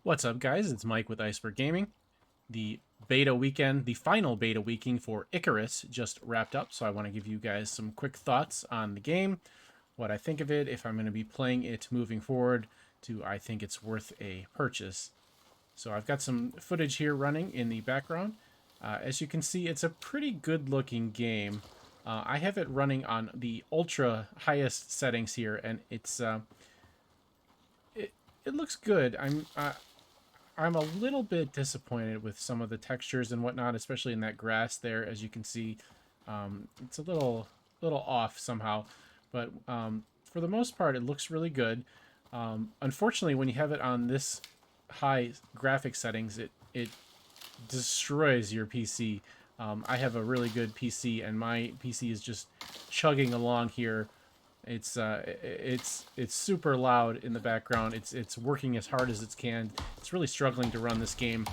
What's up, guys? It's Mike with Iceberg Gaming. The beta weekend, the final beta weekend for Icarus just wrapped up, so I want to give you guys some quick thoughts on the game, what I think of it, if I'm going to be playing it moving forward, do I think it's worth a purchase. So I've got some footage here running in the background. As you can see, it's a pretty good looking game. I have it running on the ultra highest settings here, and it, it looks good. I'm a little bit disappointed with some of the textures and whatnot, especially in that grass there. As you can see, it's a little off somehow, but for the most part, it looks really good. Unfortunately, when you have it on this high graphic settings, it destroys your PC. I have a really good PC, and my PC is just chugging along here. It's super loud in the background. It's working as hard as it can. It's really struggling to run this game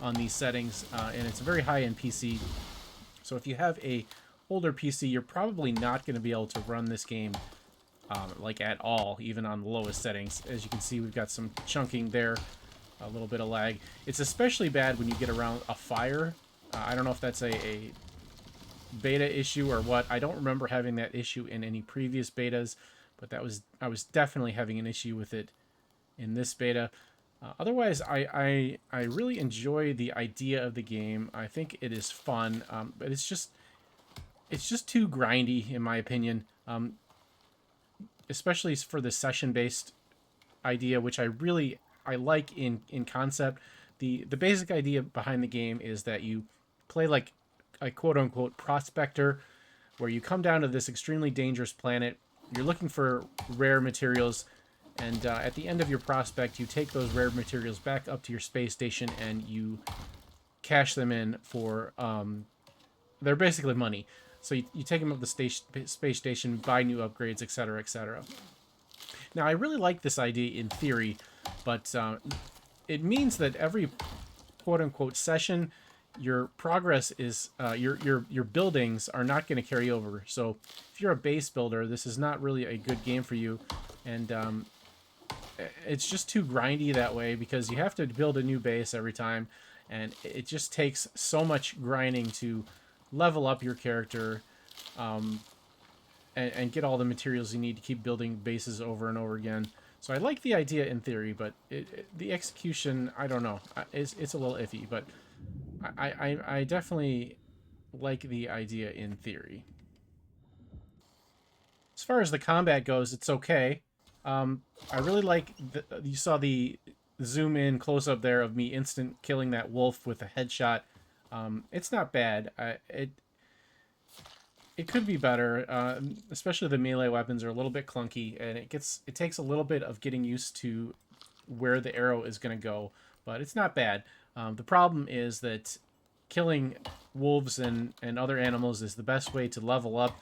on these settings, and it's a very high-end PC. So if you have a older PC, you're probably not going to be able to run this game like at all, even on the lowest settings. As you can see, we've got some chunking there, a little bit of lag. It's especially bad when you get around a fire. I don't know if that's a beta issue or what. I don't remember having that issue in any previous betas, but I was definitely having an issue with it in this beta. Otherwise, I really enjoy the idea of the game. I think it is fun, but it's just too grindy in my opinion. Especially for the session based idea, which I like in concept. The basic idea behind the game is that you play like a quote unquote prospector, where you come down to this extremely dangerous planet. You're looking for rare materials, and at the end of your prospect, you take those rare materials back up to your space station and you cash them in for they're basically money. So you take them up the space station, buy new upgrades, etc., etc. Now, I really like this idea in theory, but it means that every quote unquote session, your progress is your buildings are not going to carry over. So if you're a base builder, this is not really a good game for you, and it's just too grindy that way because you have to build a new base every time, and it just takes so much grinding to level up your character, um, and get all the materials you need to keep building bases over and over again. So I like the idea in theory, but the execution, I don't know. It's a little iffy, but I definitely like the idea in theory. As far as the combat goes, it's okay. I really like you saw the zoom in close up there of me instant killing that wolf with a headshot. It's not bad. It could be better. Especially the melee weapons are a little bit clunky, and it takes a little bit of getting used to where the arrow is going to go, but it's not bad. The problem is that killing wolves and other animals is the best way to level up.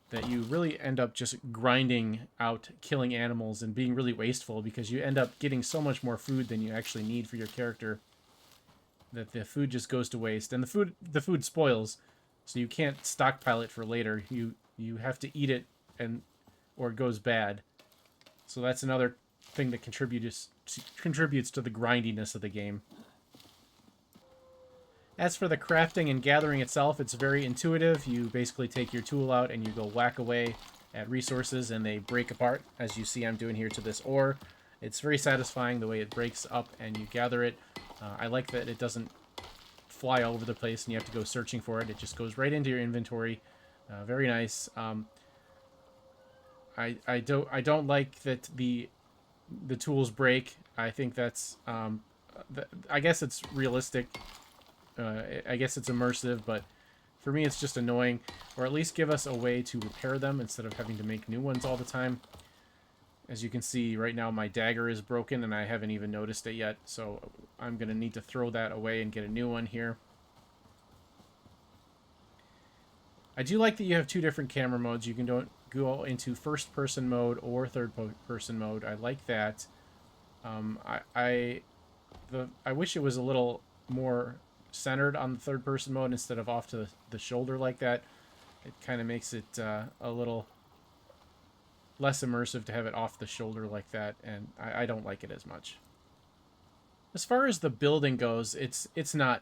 That you really end up just grinding out killing animals and being really wasteful because you end up getting so much more food than you actually need for your character, that the food just goes to waste, and the food spoils, so you can't stockpile it for later. You have to eat it, and or it goes bad. So that's another thing that contributes to the grindiness of the game. As for the crafting and gathering itself, it's very intuitive. You basically take your tool out and you go whack away at resources, and they break apart, as you see I'm doing here to this ore. It's very satisfying the way it breaks up and you gather it. I like that it doesn't fly all over the place and you have to go searching for it. It just goes right into your inventory. Very nice. I don't like that the tools break. I think that's I guess it's realistic. I guess it's immersive, but for me it's just annoying. Or at least give us a way to repair them instead of having to make new ones all the time. As you can see right now, my dagger is broken and I haven't even noticed it yet, so I'm going to need to throw that away and get a new one here. I do like that you have two different camera modes. You can go into first person mode or third person mode. I like that. Um, I I I wish it was a little more centered on the third person mode instead of off to the shoulder like that. It kind of makes it a little less immersive to have it off the shoulder like that, and I don't like it as much. As far as the building goes, it's not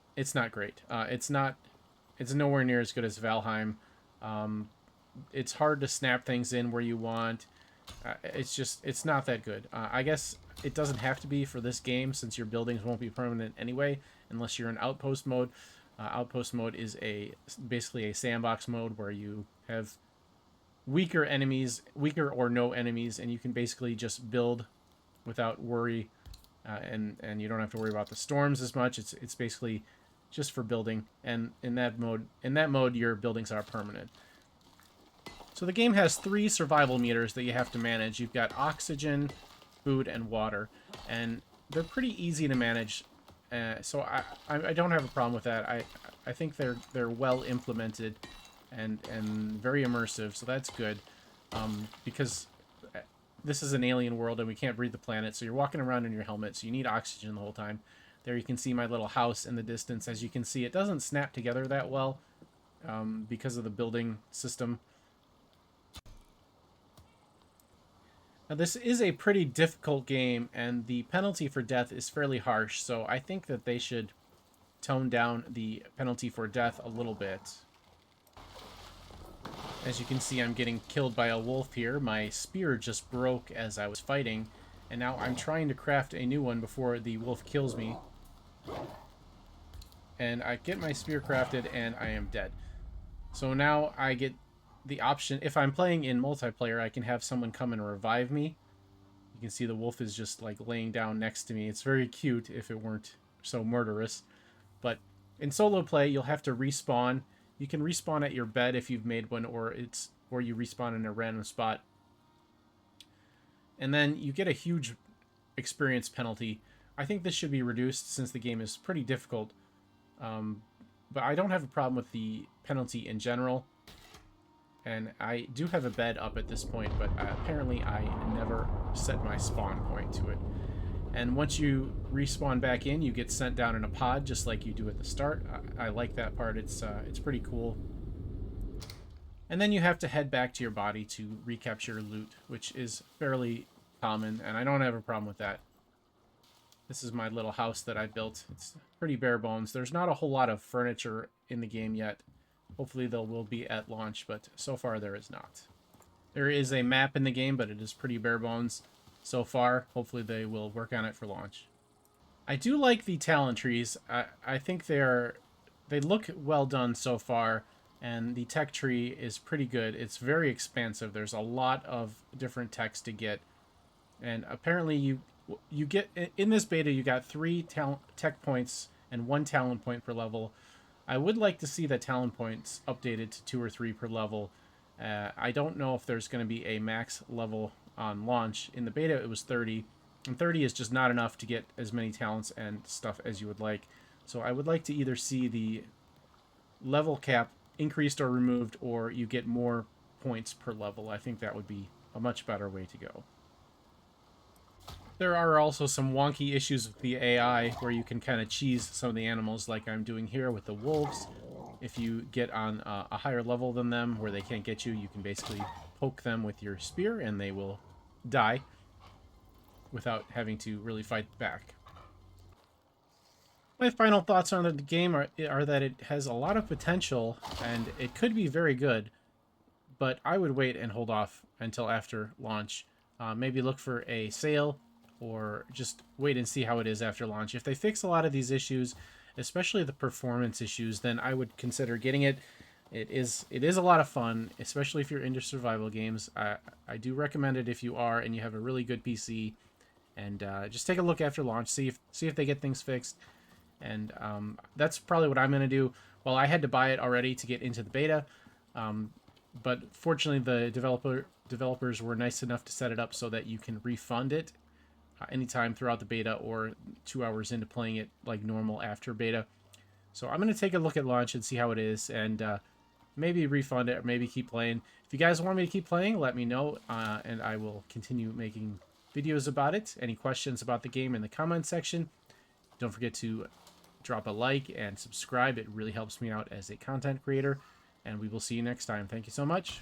great. It's nowhere near as good as Valheim. Um, it's hard to snap things in where you want. It's not that good. I guess it doesn't have to be for this game since your buildings won't be permanent anyway, unless you're in outpost mode. Outpost mode is basically a sandbox mode where you have weaker enemies, weaker or no enemies, and you can basically just build without worry, and you don't have to worry about the storms as much. It's basically just for building, and in that mode, your buildings are permanent. So the game has 3 survival meters that you have to manage. You've got oxygen, food, and water, and they're pretty easy to manage. So I don't have a problem with that. I think they're well implemented and very immersive, so that's good. Because this is an alien world and we can't breathe the planet, so you're walking around in your helmet, so you need oxygen the whole time. There you can see my little house in the distance. As you can see, it doesn't snap together that well because of the building system. Now, this is a pretty difficult game, and the penalty for death is fairly harsh, so I think that they should tone down the penalty for death a little bit. As you can see, I'm getting killed by a wolf here. My spear just broke as I was fighting, and now I'm trying to craft a new one before the wolf kills me. And I get my spear crafted, and I am dead. So now I get the option, if I'm playing in multiplayer, I can have someone come and revive me. You can see the wolf is just like laying down next to me. It's very cute if it weren't so murderous. But in solo play, you'll have to respawn. You can respawn at your bed if you've made one, or you respawn in a random spot. And then you get a huge experience penalty. I think this should be reduced since the game is pretty difficult. But I don't have a problem with the penalty in general. And I do have a bed up at this point, but apparently I never set my spawn point to it. And once you respawn back in, you get sent down in a pod, just like you do at the start. I like that part. It's pretty cool. And then you have to head back to your body to recapture loot, which is fairly common, and I don't have a problem with that. This is my little house that I built. It's pretty bare bones. There's not a whole lot of furniture in the game yet. Hopefully there will be at launch, but so far there is not. There is a map in the game, but it is pretty bare bones so far. Hopefully they will work on it for launch. I do like the talent trees. I think they look well done so far, and the tech tree is pretty good. It's very expansive. There's a lot of different techs to get, and apparently you get in this beta you got 3 tech points and 1 talent point per level. I would like to see the talent points updated to 2 or 3 per level. I don't know if there's going to be a max level on launch. In the beta, it was 30. And 30 is just not enough to get as many talents and stuff as you would like. So I would like to either see the level cap increased or removed, or you get more points per level. I think that would be a much better way to go. There are also some wonky issues with the AI where you can kind of cheese some of the animals like I'm doing here with the wolves. If you get on a higher level than them where they can't get you, you can basically poke them with your spear and they will die without having to really fight back. My final thoughts on the game are that it has a lot of potential and it could be very good, but I would wait and hold off until after launch. Maybe look for a sale, or just wait and see how it is after launch. If they fix a lot of these issues, especially the performance issues, then I would consider getting it. It is a lot of fun, especially if you're into survival games. I do recommend it if you are and you have a really good PC. And just take a look after launch, see if they get things fixed. And that's probably what I'm going to do. Well, I had to buy it already to get into the beta, but fortunately the developers were nice enough to set it up so that you can refund it anytime throughout the beta or 2 hours into playing it like normal after beta. So I'm going to take a look at launch and see how it is, and maybe refund it or maybe keep playing. If you guys want me to keep playing, let me know, and I will continue making videos about it. Any questions about the game in the comment section. Don't forget to drop a like and subscribe. It really helps me out as a content creator, and we will see you next time. Thank you so much.